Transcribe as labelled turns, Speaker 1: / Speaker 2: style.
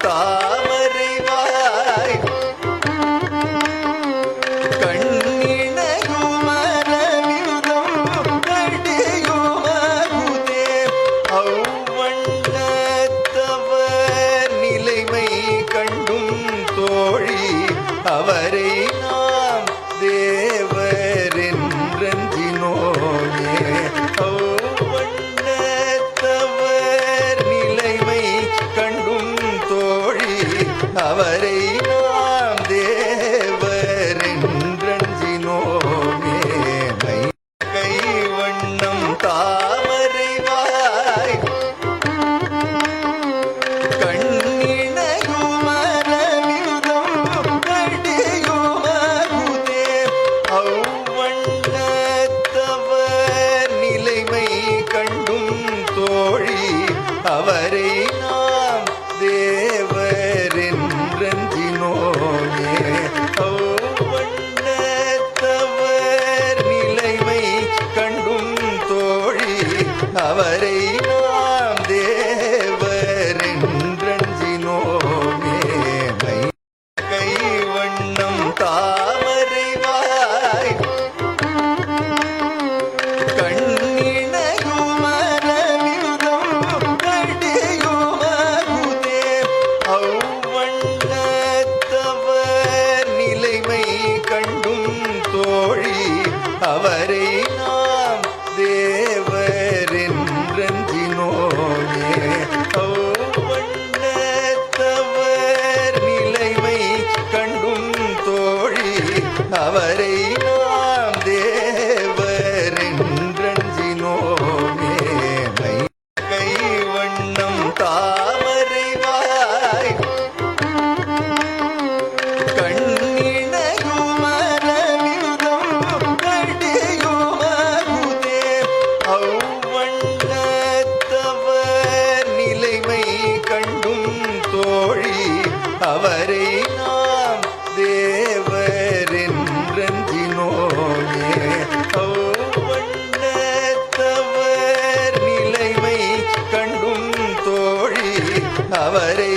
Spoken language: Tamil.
Speaker 1: தாமரைவாய் கண்ணிணையுமரவிதம் கடியுமகுதே அவ்வண்ணத்தவர் நிலைமை கண்டும் தோழி அவரை நாம் தேவரென்றெஞ்சினோமே அவ்வண்ணத்தவர் நிலைமை கண்டும் தோழி அவரை நாம் தேவரென்றெஞ்சினோமே கைவண்ணம் தாமரைவாய் கண்ணிணையுமரவிதம் கடியுமகுதே அவ்வண்ணத்தவர் நிலைமை கண்டும் தோழி அவரை நாம் தேவரென்றெஞ்சினோமே அவ்வண்ணத்தவர் நிலைமை கண்டும் தோழி அவரை நாம் தேவரென்றெஞ்சினோமே கைவண்ணம் தாமரைவாய் கண்ணிணையுமரவிதம் கடியுமகுதே அவ்வண்ணத்தவர் நிலைமை கண்டும் தோழி அவரை நாம் தேவரென்றெஞ்சினோமே அவ்வண்ணத்தவர் நிலைமை கண்டும் தோழி அவரை நாம் தேவரென்றெஞ்சினோமே கைவண்ணம் தாமரைவாய் கண்ணிணையுமரவிதம் கடியுமகுதே அவ்வண்ணத்தவர் நிலைமை கண்டும் தோழி அவரை நாம் தேவரென்றெஞ்சினோமே அவ்வண்ணத்தவர் நிலைமை கண்டும் தோழி அவரை